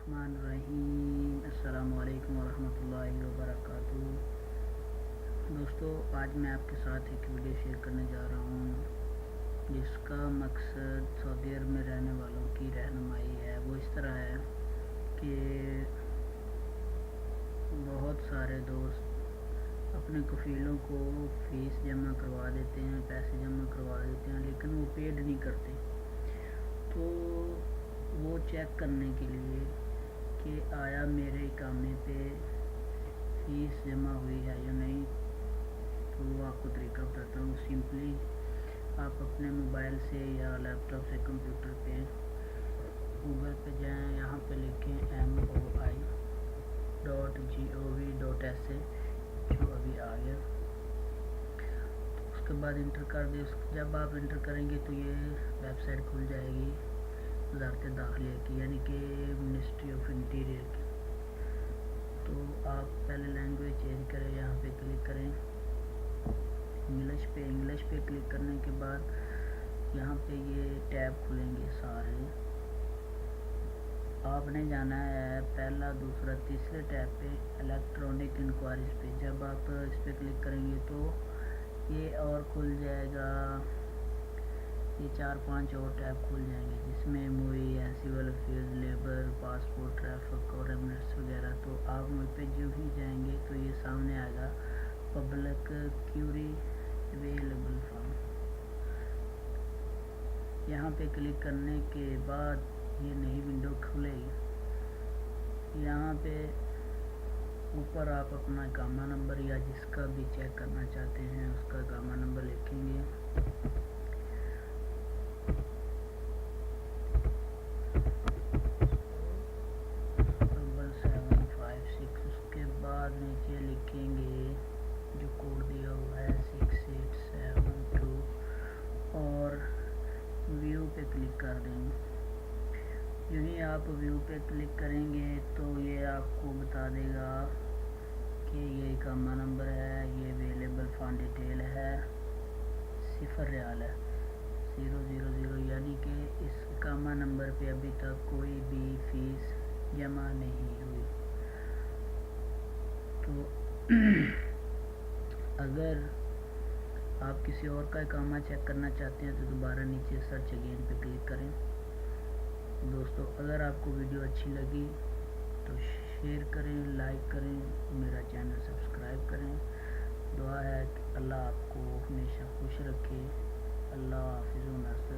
बिस्मिल्लाहिर्रहमानिर्रहीम। अस्सलामु अलैकुम वरहमतुल्लाहि वबरकातुहू। दोस्तों, आज मैं आपके साथ एक वीडियो शेयर करने जा रहा हूँ जिसका मकसद सऊदी अरब में रहने वालों की रहनुमाई है। वो इस तरह है कि बहुत सारे दोस्त अपने कफ़ीलों को फ़ीस जमा करवा देते हैं, पैसे जमा करवा देते हैं, लेकिन वो पेड नहीं करते। तो वो चेक करने के लिए कि आया मेरे इकामे पे फ़ीस जमा हुई है या नहीं, तो वो आपको तरीका बताता हूँ। सिंपली आप अपने मोबाइल से या लैपटॉप से कंप्यूटर पे गूगल पे जाएं, यहाँ पे लिखें moi.gov.sa, जो अभी आ गया। उसके बाद इंटर कर दे। जब आप इंटर करेंगे तो ये वेबसाइट खुल जाएगी वज़ारत दाखिले की, यानी कि मिनिस्ट्री ऑफ इंटीरियर की। तो आप पहले लैंग्वेज चेंज करें, यहाँ पे क्लिक करें इंग्लिश पे क्लिक करने के बाद यहाँ पे ये टैब खुलेंगे सारे। आपने जाना है पहला, दूसरा, तीसरे टैब पे इलेक्ट्रॉनिक इंक्वायरीज पे। जब आप इस पर क्लिक करेंगे तो ये और खुल जाएगा, ये 4-5 और टैब खुल जाएंगे जिसमें movie, civil affairs, labour, passport, traffic और एमिरेट्स वगैरह। तो आप मूवी पे जो ही जाएंगे तो ये सामने आएगा पब्लिक क्यूरी अवेलेबल फॉर्म। यहाँ पे क्लिक करने के बाद ये नई विंडो खुलेगी। यहाँ पे ऊपर आप अपना इकामा नंबर या जिसका भी चेक करना चाहते हैं उसका इकामा नंबर लिखेंगे। 7756। उसके बाद नीचे लिखेंगे जो कोड दिया हुआ है 6872 और व्यू पे क्लिक कर देंगे। यूँ ही आप व्यू पे क्लिक करेंगे तो ये आपको बता देगा कि ये इकामा नंबर है, ये अवेलेबल फंड डिटेल है, 0 रियाल है, 000, यानी कि इस इकामा नंबर पे अभी तक कोई भी फ़ीस जमा नहीं हुई। तो अगर आप किसी और का इकामा चेक करना चाहते हैं तो दोबारा नीचे सर्च अगेन पे क्लिक करें। दोस्तों, अगर आपको वीडियो अच्छी लगी तो शेयर करें, लाइक करें, मेरा चैनल सब्सक्राइब करें। दुआ है कि अल्लाह आपको हमेशा खुश रखे। अल्लाह हाफ़िज़ व नस्र।